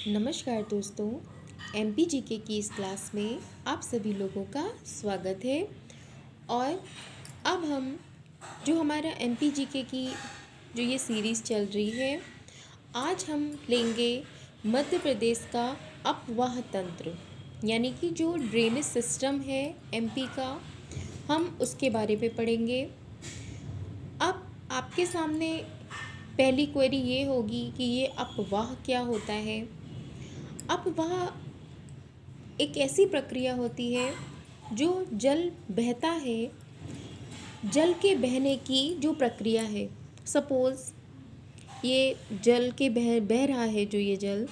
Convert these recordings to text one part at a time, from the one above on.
नमस्कार दोस्तों। एमपीजीके की इस क्लास में आप सभी लोगों का स्वागत है। और अब हम जो हमारा एमपीजीके की जो ये सीरीज़ चल रही है, आज हम लेंगे मध्य प्रदेश का अपवाह तंत्र, यानी कि जो ड्रेनेज सिस्टम है एमपी का, हम उसके बारे में पढ़ेंगे। अब आपके सामने पहली क्वेरी ये होगी कि ये अपवाह क्या होता है। अपवाह एक ऐसी प्रक्रिया होती है जो जल बहता है, जल के बहने की जो प्रक्रिया है। सपोज़ ये जल के बह रहा है, जो ये जल,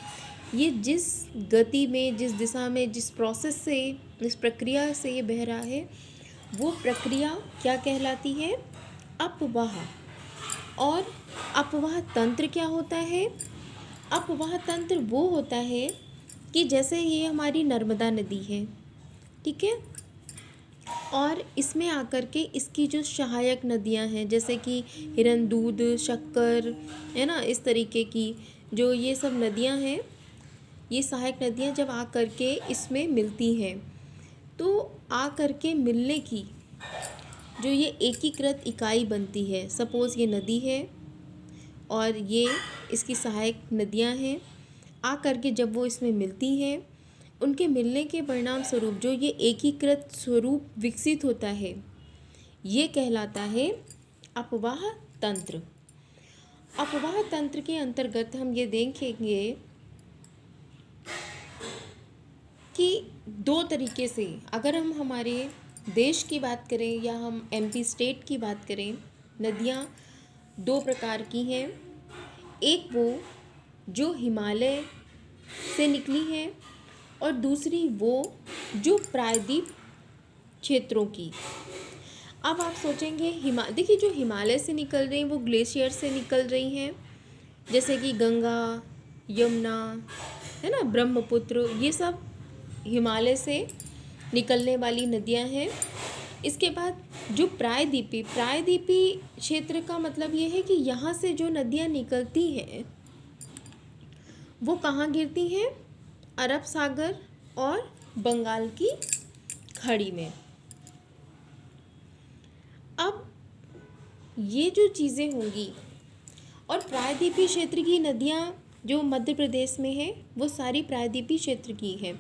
ये जिस गति में, जिस दिशा में, जिस प्रोसेस से, जिस प्रक्रिया से ये बह रहा है, वो प्रक्रिया क्या कहलाती है? अपवाह। और अपवाह तंत्र क्या होता है? अपवाह तंत्र वो होता है कि जैसे ये हमारी नर्मदा नदी है, ठीक है, और इसमें आकर के इसकी जो सहायक नदियां हैं, जैसे कि हिरनदूध, शक्कर, है ना, इस तरीके की जो ये सब नदियां हैं, ये सहायक नदियां जब आकर के इसमें मिलती हैं, तो आकर के मिलने की जो ये एकीकृत इकाई बनती है। सपोज़ ये नदी है और ये इसकी सहायक नदियां हैं, आकर के जब वो इसमें मिलती हैं, उनके मिलने के परिणाम स्वरूप जो ये एकीकृत स्वरूप विकसित होता है, ये कहलाता है अपवाह तंत्र। अपवाह तंत्र के अंतर्गत हम ये देखेंगे कि दो तरीके से, अगर हम हमारे देश की बात करें या हम एमपी स्टेट की बात करें, नदियाँ दो प्रकार की हैं। एक वो जो हिमालय से निकली हैं और दूसरी वो जो प्रायद्वीप क्षेत्रों की। अब आप सोचेंगे देखिए, जो हिमालय से निकल रही हैं वो ग्लेशियर से निकल रही हैं, जैसे कि गंगा, यमुना, है ना, ब्रह्मपुत्र, ये सब हिमालय से निकलने वाली नदियां हैं। इसके बाद जो प्रायद्वीपी क्षेत्र का मतलब ये है कि यहाँ से जो नदियाँ निकलती हैं वो कहाँ गिरती हैं? अरब सागर और बंगाल की खाड़ी में। अब ये जो चीज़ें होंगी, और प्रायद्वीपीय क्षेत्र की नदियाँ जो मध्य प्रदेश में है वो सारी प्रायद्वीपीय क्षेत्र की है,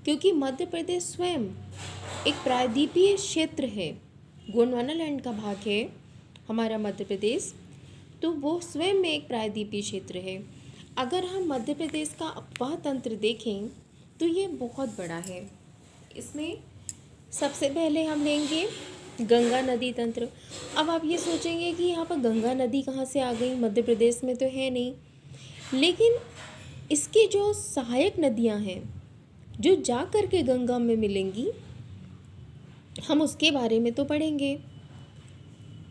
क्योंकि मध्य प्रदेश स्वयं एक प्रायद्वीपीय क्षेत्र है। गोंडवाना लैंड का भाग है हमारा मध्य प्रदेश, तो वो स्वयं में एक प्रायद्वीपीय क्षेत्र है। अगर हम मध्य प्रदेश का अपवाह तंत्र देखें तो ये बहुत बड़ा है। इसमें सबसे पहले हम लेंगे गंगा नदी तंत्र। अब आप ये सोचेंगे कि यहाँ पर गंगा नदी कहाँ से आ गई, मध्य प्रदेश में तो है नहीं, लेकिन इसकी जो सहायक नदियाँ हैं जो जा कर के गंगा में मिलेंगी, हम उसके बारे में तो पढ़ेंगे।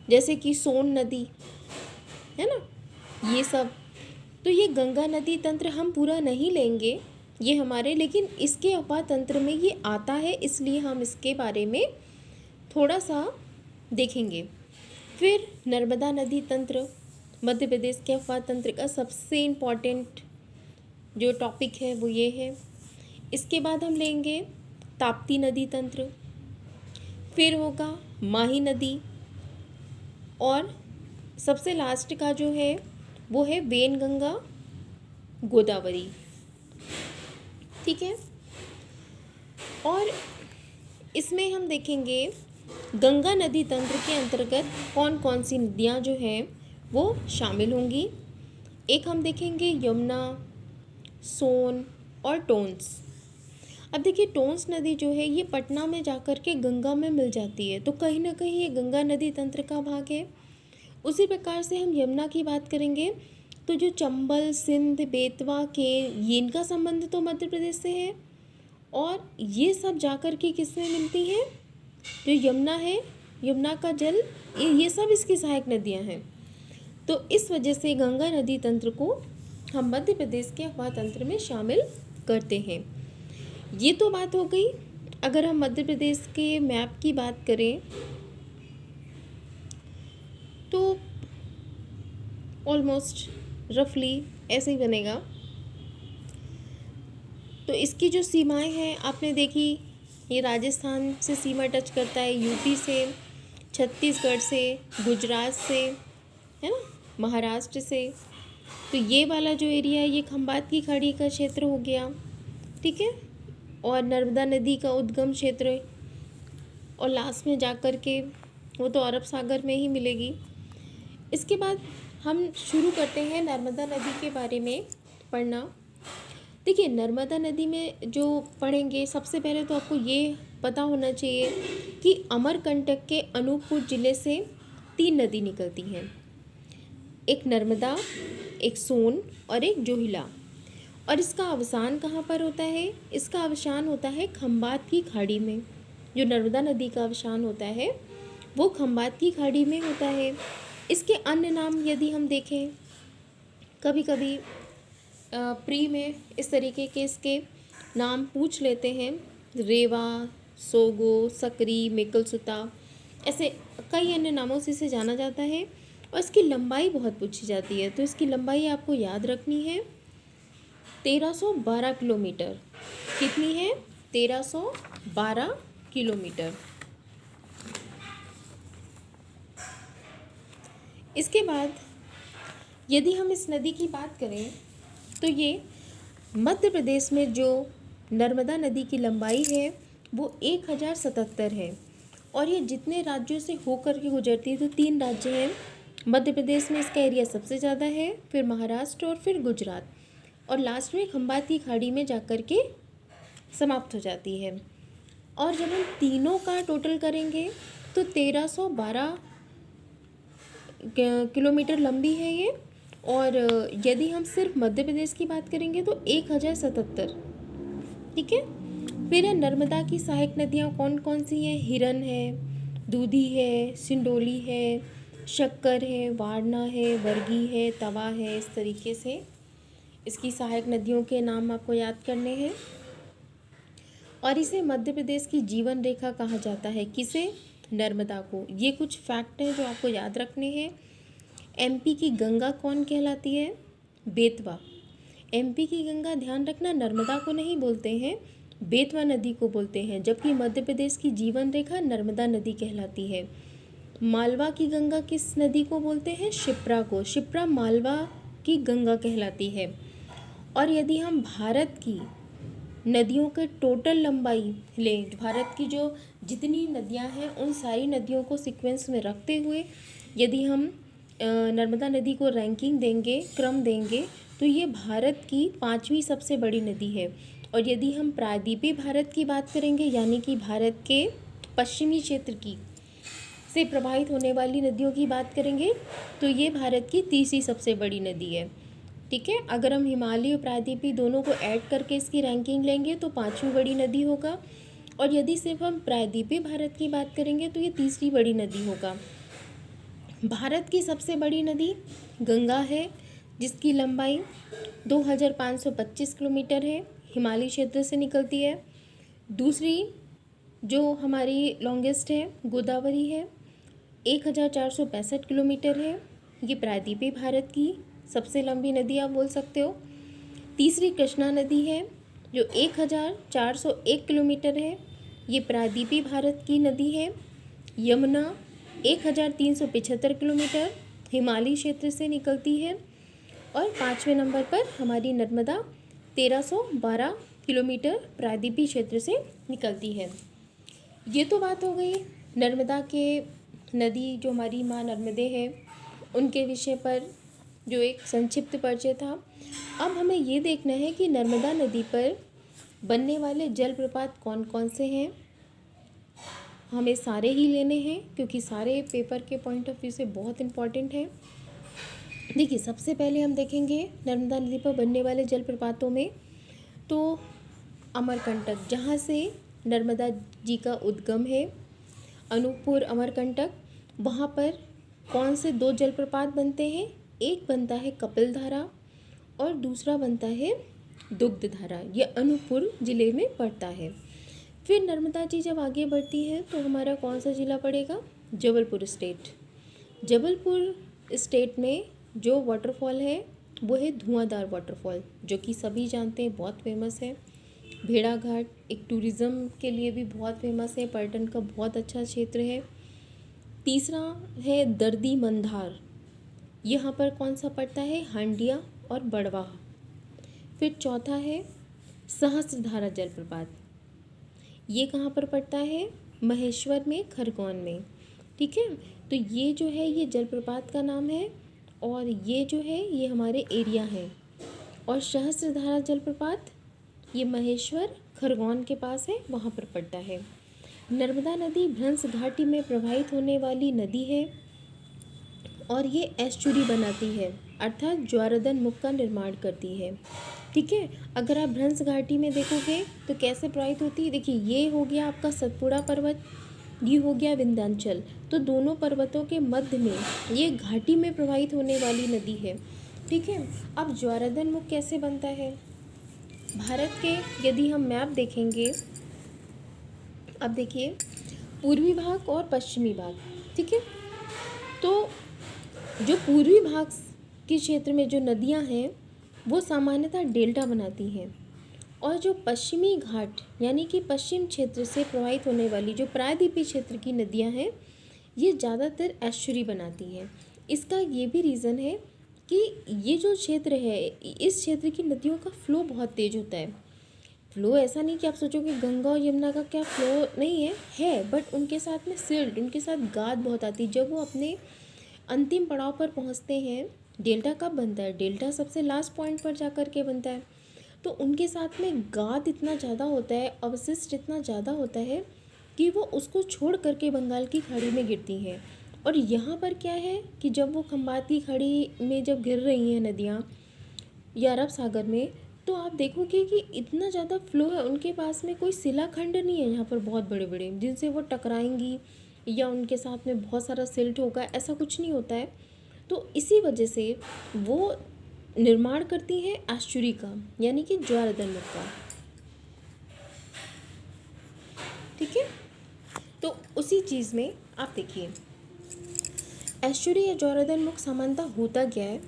जैसे कि सोन नदी, है ना, ये सब। तो ये गंगा नदी तंत्र हम पूरा नहीं लेंगे ये हमारे, लेकिन इसके अपवाह तंत्र में ये आता है, इसलिए हम इसके बारे में थोड़ा सा देखेंगे। फिर नर्मदा नदी तंत्र मध्य प्रदेश के अपवाह तंत्र का सबसे इम्पॉर्टेंट जो टॉपिक है वो ये है। इसके बाद हम लेंगे ताप्ती नदी तंत्र, फिर होगा माही नदी, और सबसे लास्ट का जो है वो है वेनगंगा गोदावरी, ठीक है। और इसमें हम देखेंगे गंगा नदी तंत्र के अंतर्गत कौन कौन सी नदियाँ जो हैं वो शामिल होंगी। एक हम देखेंगे यमुना, सोन और टोंस। अब देखिए, टोंस नदी जो है ये पटना में जाकर के गंगा में मिल जाती है, तो कहीं ना कहीं ये गंगा नदी तंत्र का भाग है। उसी प्रकार से हम यमुना की बात करेंगे तो जो चंबल, सिंध, बेतवा के, ये इनका संबंध तो मध्य प्रदेश से है, और ये सब जाकर के किस में मिलती हैं? जो यमुना है, यमुना का जल, ये सब इसकी सहायक नदियां हैं। तो इस वजह से गंगा नदी तंत्र को हम मध्य प्रदेश के अपवाह तंत्र में शामिल करते हैं। ये तो बात हो गई। अगर हम मध्य प्रदेश के मैप की बात करें तो ऑलमोस्ट रफली ऐसे ही बनेगा। तो इसकी जो सीमाएं हैं आपने देखी, ये राजस्थान से सीमा टच करता है, यूपी से, छत्तीसगढ़ से, गुजरात से, है ना, महाराष्ट्र से। तो ये वाला जो एरिया है ये खंबात की खाड़ी का क्षेत्र हो गया, ठीक है। और नर्मदा नदी का उद्गम क्षेत्र, और लास्ट में जा कर के वो तो अरब सागर में ही मिलेगी। इसके बाद हम शुरू करते हैं नर्मदा नदी के बारे में पढ़ना। देखिए, नर्मदा नदी में जो पढ़ेंगे, सबसे पहले तो आपको ये पता होना चाहिए कि अमरकंटक के अनूपपुर ज़िले से 3 नदी निकलती हैं, एक नर्मदा, एक सोन और एक जोहिला। और इसका अवसान कहाँ पर होता है? इसका अवसान होता है खंबात की खाड़ी में। जो नर्मदा नदी का अवसान होता है वो खंबात की खाड़ी में होता है। इसके अन्य नाम यदि हम देखें, कभी कभी प्री में इस तरीके के इसके नाम पूछ लेते हैं, रेवा, सोगो, सकरी, मेकलसुता, ऐसे कई अन्य नामों से इसे जाना जाता है। और इसकी लंबाई बहुत पूछी जाती है, तो इसकी लंबाई आपको याद रखनी है 1312 किलोमीटर। कितनी है? 1312 किलोमीटर। इसके बाद यदि हम इस नदी की बात करें तो ये मध्य प्रदेश में जो नर्मदा नदी की लंबाई है वो 1077 है। और ये जितने राज्यों से होकर के गुजरती है, तो 3 राज्य हैं। मध्य प्रदेश में इसका एरिया सबसे ज़्यादा है, फिर महाराष्ट्र और फिर गुजरात, और लास्ट में खंबात की खाड़ी में जाकर के समाप्त हो जाती है। और जब हम तीनों का टोटल करेंगे तो 1312 किलोमीटर लंबी है ये। और यदि हम सिर्फ मध्य प्रदेश की बात करेंगे तो 1077, ठीक है। फिर है नर्मदा की सहायक नदियाँ कौन कौन सी हैं? हिरन है, दूधी है, सिंडोली है, शक्कर है, वारना है, वर्गी है, तवा है। इस तरीके से इसकी सहायक नदियों के नाम आपको याद करने हैं। और इसे मध्य प्रदेश की जीवन रेखा कहा जाता है। किसे? नर्मदा को। ये कुछ फैक्ट हैं जो आपको याद रखने हैं। एमपी की गंगा कौन कहलाती है? बेतवा। एमपी की गंगा, ध्यान रखना, नर्मदा को नहीं बोलते हैं, बेतवा नदी को बोलते हैं। जबकि मध्य प्रदेश की जीवन रेखा नर्मदा नदी कहलाती है। मालवा की गंगा किस नदी को बोलते हैं? शिप्रा को। शिप्रा मालवा की गंगा कहलाती है। और यदि हम भारत की नदियों के टोटल लंबाई लें, भारत की जो जितनी नदियां हैं उन सारी नदियों को सीक्वेंस में रखते हुए यदि हम नर्मदा नदी को रैंकिंग देंगे, क्रम देंगे, तो ये भारत की 5वीं सबसे बड़ी नदी है। और यदि हम प्रायद्वीपीय भारत की बात करेंगे, यानी कि भारत के पश्चिमी क्षेत्र की से प्रभावित होने वाली नदियों की बात करेंगे, तो ये भारत की 3री सबसे बड़ी नदी है, ठीक है। अगर हम हिमालय और प्रायद्वीपीय दोनों को ऐड करके इसकी रैंकिंग लेंगे तो 5वीं बड़ी नदी होगा। और यदि सिर्फ हम प्रायद्वीपीय भारत की बात करेंगे तो ये 3री बड़ी नदी होगा। भारत की सबसे बड़ी नदी गंगा है, जिसकी लंबाई 2525 किलोमीटर है, हिमालय क्षेत्र से निकलती है। दूसरी जो हमारी लॉन्गेस्ट है गोदावरी है, 1465 किलोमीटर है। ये प्रायद्वीपीय भारत की सबसे लंबी नदी आप बोल सकते हो। तीसरी कृष्णा नदी है जो 1401 किलोमीटर है, ये प्रायद्वीपीय भारत की नदी है। यमुना 1375 किलोमीटर, हिमालय क्षेत्र से निकलती है। और 5वें नंबर पर हमारी नर्मदा 1312 किलोमीटर प्रायद्वीपीय क्षेत्र से निकलती है। ये तो बात हो गई नर्मदा के नदी जो हमारी माँ नर्मदे है उनके विषय पर जो एक संक्षिप्त परिचय था। अब हमें ये देखना है कि नर्मदा नदी पर बनने वाले जलप्रपात कौन कौन से हैं। हमें सारे ही लेने हैं क्योंकि सारे पेपर के पॉइंट ऑफ व्यू से बहुत इम्पॉर्टेंट है। देखिए, सबसे पहले हम देखेंगे नर्मदा नदी पर बनने वाले जलप्रपातों में, तो अमरकंटक, जहाँ से नर्मदा जी का उद्गम है, अनूपपुर अमरकंटक, वहाँ पर कौन से 2 जलप्रपात बनते हैं? एक बनता है कपिलधारा और दूसरा बनता है दुग्धधारा। ये अनूपपुर ज़िले में पड़ता है। फिर नर्मदा जी जब आगे बढ़ती है तो हमारा कौन सा ज़िला पड़ेगा? जबलपुर स्टेट। जबलपुर स्टेट में जो वाटरफॉल है वो है धुआंधार वाटरफॉल, जो कि सभी जानते हैं बहुत फेमस है। भेड़ा घाट एक टूरिज़्म के लिए भी बहुत फेमस है, पर्यटन का बहुत अच्छा क्षेत्र है। तीसरा है दर्दी मंधार, यहाँ पर कौन सा पड़ता है, हांडिया और बड़वाह। फिर चौथा है सहस्त्रधारा जलप्रपात, ये कहाँ पर पड़ता है, महेश्वर में, खरगोन में। ठीक है, तो ये जो है ये जलप्रपात का नाम है और ये जो है ये हमारे एरिया है। और सहस्त्रधारा जलप्रपात ये महेश्वर खरगोन के पास है, वहाँ पर पड़ता है। नर्मदा नदी भ्रंश घाटी में प्रवाहित होने वाली नदी है और ये एस्चुरी बनाती है, अर्थात ज्वारदन मुख का निर्माण करती है। ठीक है, अगर आप भ्रंश घाटी में देखोगे तो कैसे प्रवाहित होती है, देखिए ये हो गया आपका सतपुड़ा पर्वत, ये हो गया विंध्याचल, तो दोनों पर्वतों के मध्य में ये घाटी में प्रवाहित होने वाली नदी है। ठीक है, अब ज्वारदन मुख कैसे बनता है, भारत के यदि हम मैप देखेंगे, अब देखिए पूर्वी भाग और पश्चिमी भाग। ठीक है, तो जो पूर्वी भाग के क्षेत्र में जो नदियां हैं वो सामान्यतः डेल्टा बनाती हैं और जो पश्चिमी घाट यानी कि पश्चिम क्षेत्र से प्रवाहित होने वाली जो प्रायद्वीपीय क्षेत्र की नदियां हैं ये ज़्यादातर एस्चुरी बनाती हैं। इसका ये भी रीज़न है कि ये जो क्षेत्र है इस क्षेत्र की नदियों का फ्लो बहुत तेज़ होता है। फ्लो ऐसा नहीं कि आप सोचोगे गंगा और यमुना का क्या फ्लो नहीं है, बट उनके साथ में सिल्ट, उनके साथ गाद बहुत आती है। जब वो अपने अंतिम पड़ाव पर पहुंचते हैं, डेल्टा कब बनता है, डेल्टा सबसे लास्ट पॉइंट पर जा कर के बनता है, तो उनके साथ में गाद इतना ज़्यादा होता है, अवशिष्ट इतना ज़्यादा होता है कि वो उसको छोड़ करके बंगाल की खाड़ी में गिरती हैं। और यहाँ पर क्या है कि जब वो खंबात की खाड़ी में जब गिर रही हैं नदियाँ या अरब सागर में, तो आप देखोगे कि इतना ज़्यादा फ्लो है, उनके पास में कोई शिलाखंड नहीं है यहाँ पर बहुत बड़े बड़े जिनसे वो टकराएंगी या उनके साथ में बहुत सारा सिल्ट होगा, ऐसा कुछ नहीं होता है। तो इसी वजह से वो निर्माण करती हैं एस्चुरी का, यानी कि ज्वारदन मुख का। ठीक है, तो उसी चीज़ में आप देखिए एस्चुरी या ज्वारदन मुख सामान्यतः होता क्या है,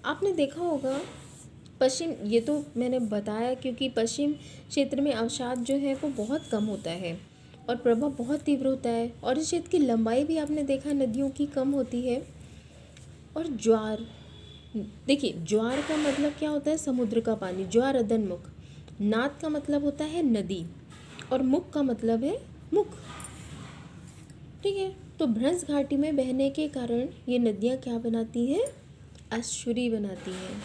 आपने देखा होगा पश्चिम, ये तो मैंने बताया क्योंकि पश्चिम क्षेत्र में अवसाद जो है वो बहुत कम होता है और प्रभाव बहुत तीव्र होता है और इस क्षेत्र की लंबाई भी आपने देखा नदियों की कम होती है। और ज्वार, देखिए ज्वार का मतलब क्या होता है, समुद्र का पानी, ज्वारदन मुख। नाद का मतलब होता है नदी और मुख का मतलब है मुख। ठीक है, तो भ्रंश घाटी में बहने के कारण ये नदियाँ क्या बनाती हैं, एस्चुरी बनाती हैं।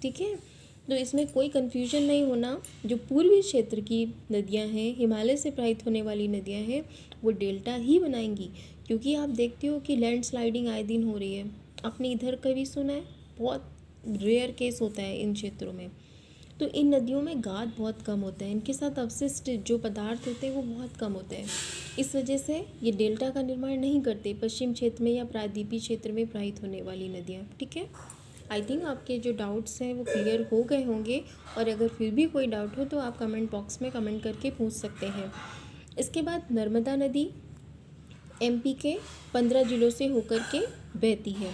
ठीक है, तो इसमें कोई कन्फ्यूजन नहीं होना, जो पूर्वी क्षेत्र की नदियां हैं, हिमालय से प्रवाहित होने वाली नदियां हैं, वो डेल्टा ही बनाएंगी। क्योंकि आप देखते हो कि लैंडस्लाइडिंग आए दिन हो रही है, आपने इधर कभी सुना है, बहुत रेयर केस होता है इन क्षेत्रों में। तो इन नदियों में गाद बहुत कम होता है, इनके साथ अवशिष्ट जो पदार्थ होते हैं वो बहुत कम होते हैं। इस वजह से ये डेल्टा का निर्माण नहीं करते पश्चिम क्षेत्र में या प्रायद्वीपीय क्षेत्र में प्रवाहित होने वाली नदियाँ। ठीक है, आई थिंक आपके जो डाउट्स हैं वो क्लियर हो गए होंगे, और अगर फिर भी कोई डाउट हो तो आप कमेंट बॉक्स में कमेंट करके पूछ सकते हैं। इसके बाद नर्मदा नदी एमपी के 15 जिलों से होकर के बहती है।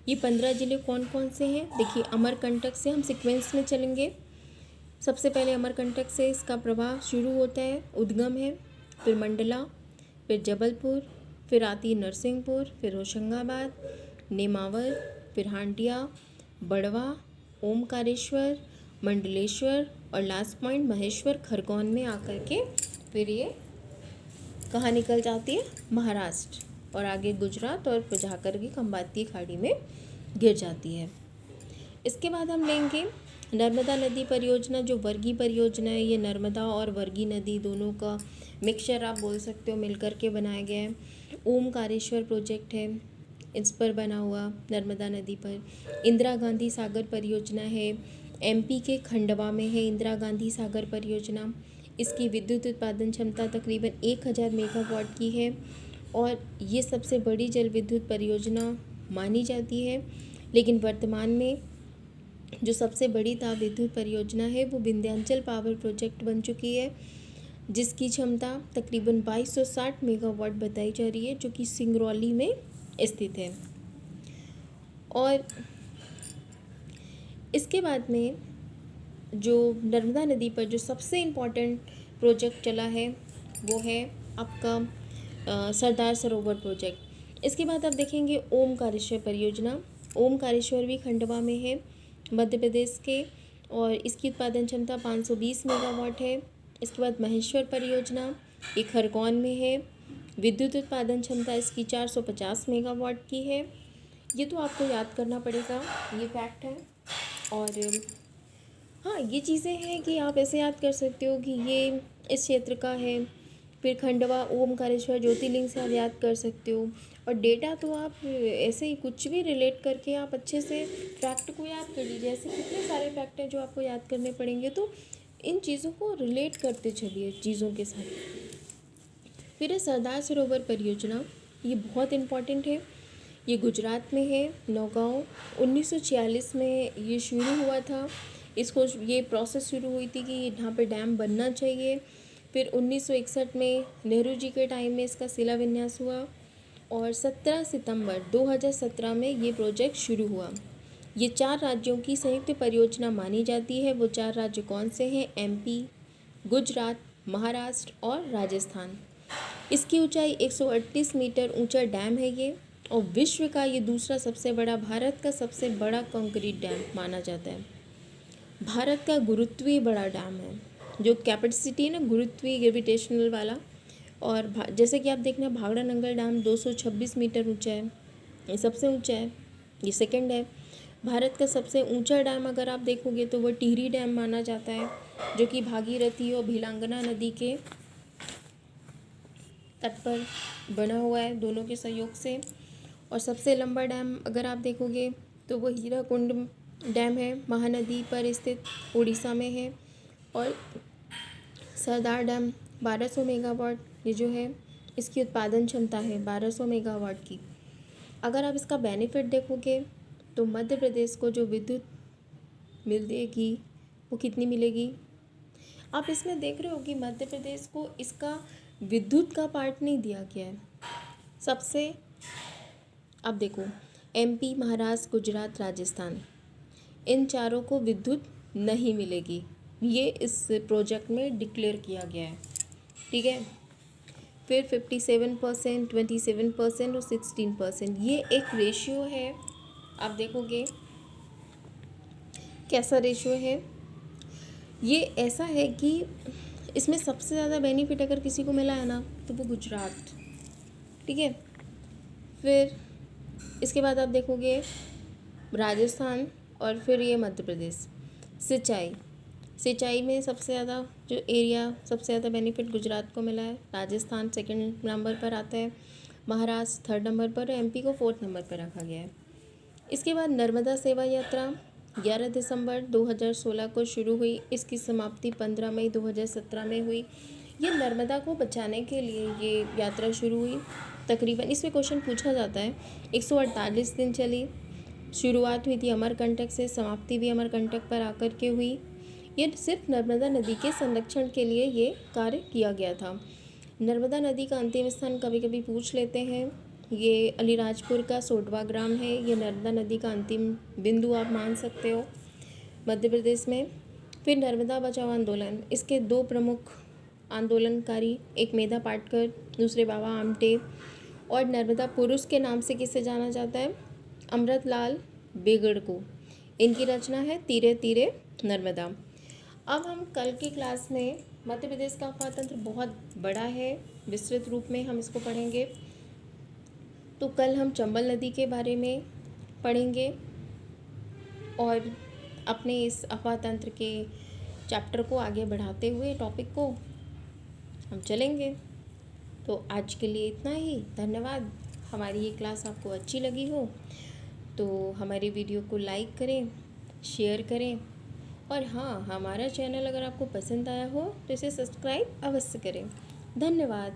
ये 15 जिले कौन कौन से हैं, देखिए अमरकंटक से हम सीक्वेंस में चलेंगे। सबसे पहले अमरकंटक से इसका प्रवाह शुरू होता है, उद्गम है, फिर मंडला, फिर जबलपुर, फिर आती है नरसिंहपुर, फिर होशंगाबाद, नेमावर, फिर हांडिया, बड़वा, ओमकारेश्वर, मंडलेश्वर और लास्ट पॉइंट महेश्वर खरगोन में आकर के फिर ये कहाँ निकल जाती है, महाराष्ट्र, और आगे गुजरात और फिर जाकर के खंबात की खाड़ी में गिर जाती है। इसके बाद हम लेंगे नर्मदा नदी परियोजना, जो वर्गी परियोजना है, ये नर्मदा और वर्गी नदी दोनों का मिक्सचर आप बोल सकते हो, मिलकर के बनाया गया है। ओमकारेश्वर प्रोजेक्ट है इस पर बना हुआ नर्मदा नदी पर। इंदिरा गांधी सागर परियोजना है, एमपी के खंडवा में है इंदिरा गांधी सागर परियोजना। इसकी विद्युत उत्पादन क्षमता तकरीबन 1000 मेगावाट की है और ये सबसे बड़ी जल विद्युत परियोजना मानी जाती है। लेकिन वर्तमान में जो सबसे बड़ी ताप विद्युत परियोजना है वो विंध्याचल पावर प्रोजेक्ट बन चुकी है, जिसकी क्षमता तकरीबन 2260 मेगावाट बताई जा रही है, जो कि सिंगरौली में स्थित है। और इसके बाद में जो नर्मदा नदी पर जो सबसे इम्पोर्टेंट प्रोजेक्ट चला है वो है आपका सरदार सरोवर प्रोजेक्ट। इसके बाद आप देखेंगे ओमकारेश्वर परियोजना। ओमकारेश्वर भी खंडवा में है मध्य प्रदेश के, और इसकी उत्पादन क्षमता 520 मेगावाट है। इसके बाद महेश्वर परियोजना, ये खरगोन में है। विद्युत उत्पादन क्षमता इसकी 450 मेगावाट की है। ये तो आपको याद करना पड़ेगा, ये फैक्ट है। और हाँ, ये चीज़ें हैं कि आप ऐसे याद कर सकते हो कि ये इस क्षेत्र का है। फिर खंडवा ओमकारेश्वर ज्योतिर्लिंग से आप याद कर सकते हो। और डेटा तो आप ऐसे ही कुछ भी रिलेट करके आप अच्छे से फैक्ट को याद कर लीजिए। ऐसे कितने सारे फैक्ट हैं जो आपको याद करने पड़ेंगे, तो इन चीज़ों को रिलेट करते चलिए चीज़ों के साथ। फिर है सरदार सरोवर परियोजना, ये बहुत इम्पॉर्टेंट है। ये गुजरात में है, नौगांव। 1946 में ये शुरू हुआ था। इसको ये प्रोसेस शुरू हुई थी कि यहाँ पे डैम बनना चाहिए। फिर 1961 में नेहरू जी के टाइम में इसका शिलान्यास हुआ, और 17 सितंबर 2017 में ये प्रोजेक्ट शुरू हुआ। ये 4 राज्यों की संयुक्त परियोजना मानी जाती है। वो 4 राज्य कौन से हैं? MP, गुजरात, महाराष्ट्र और राजस्थान। इसकी ऊंचाई 138 मीटर ऊंचा डैम है ये, और विश्व का ये दूसरा सबसे बड़ा, भारत का सबसे बड़ा कंक्रीट डैम माना जाता है। भारत का गुरुत्वीय बड़ा डैम है, जो कैपेसिटी है ना गुरुत्वीय ग्रेविटेशनल वाला। और जैसे कि आप देखना, भाखड़ा नंगल डैम 226 मीटर ऊंचा है, ये सबसे ऊंचा है, ये सेकंड है। भारत का सबसे ऊंचा डैम अगर आप देखोगे तो वो टिहरी डैम माना जाता है, जो कि भागीरथी और भिलांगना नदी के तट पर बना हुआ है, दोनों के सहयोग से। और सबसे लंबा डैम अगर आप देखोगे तो वो हीराकुंड डैम है, महानदी पर स्थित, उड़ीसा में है। और सरदार डैम 1200 मेगावाट, ये जो है इसकी उत्पादन क्षमता है 1200 मेगावाट की। अगर आप इसका बेनिफिट देखोगे तो मध्य प्रदेश को जो विद्युत मिलेगी वो कितनी मिलेगी? आप इसमें देख रहे हो कि मध्य प्रदेश को इसका विद्युत का पार्ट नहीं दिया गया है। सबसे अब देखो, MP, महाराष्ट्र, गुजरात, राजस्थान, इन चारों को विद्युत नहीं मिलेगी, ये इस प्रोजेक्ट में डिक्लेयर किया गया है, ठीक है। फिर 57%, 27% और 16%, ये एक रेशियो है। आप देखोगे कैसा रेशियो है। ये ऐसा है कि इसमें सबसे ज़्यादा बेनिफिट अगर किसी को मिला है ना तो वो गुजरात, ठीक है। फिर इसके बाद आप देखोगे राजस्थान, और फिर ये मध्य प्रदेश। सिंचाई में सबसे ज़्यादा जो एरिया, सबसे ज़्यादा बेनिफिट गुजरात को मिला है। राजस्थान सेकंड नंबर पर आता है, महाराष्ट्र थर्ड नंबर पर, MP को फोर्थ नंबर पर रखा गया है। इसके बाद नर्मदा सेवा यात्रा 11 दिसंबर 2016 को शुरू हुई, इसकी समाप्ति 15 मई 2017 में हुई। ये नर्मदा को बचाने के लिए ये यात्रा शुरू हुई। तकरीबन इसमें क्वेश्चन पूछा जाता है, 148 दिन चली। शुरुआत हुई थी अमरकंटक से, समाप्ति भी अमरकंटक पर आकर के हुई। ये सिर्फ नर्मदा नदी के संरक्षण के लिए ये कार्य किया गया था। नर्मदा नदी का अंतिम स्थान कभी कभी पूछ लेते हैं, ये अलीराजपुर का सोडवा ग्राम है। ये नर्मदा नदी का अंतिम बिंदु आप मान सकते हो मध्य प्रदेश में। फिर नर्मदा बचाओ आंदोलन, इसके 2 प्रमुख आंदोलनकारी, एक मेधा पाटकर, दूसरे बाबा आमटे। और नर्मदा पुरुष के नाम से किसे जाना जाता है? अमृतलाल बेगड़ को। इनकी रचना है तीरे तीरे नर्मदा। अब हम कल की क्लास में, मध्य प्रदेश का अफवाह बहुत बड़ा है, विस्तृत रूप में हम इसको पढ़ेंगे। तो कल हम चंबल नदी के बारे में पढ़ेंगे, और अपने इस अफवाह तंत्र के चैप्टर को आगे बढ़ाते हुए टॉपिक को हम चलेंगे। तो आज के लिए इतना ही, धन्यवाद। हमारी ये क्लास आपको अच्छी लगी हो तो हमारे वीडियो को लाइक करें, शेयर करें, और हाँ, हमारा चैनल अगर आपको पसंद आया हो तो इसे सब्सक्राइब अवश्य करें। धन्यवाद।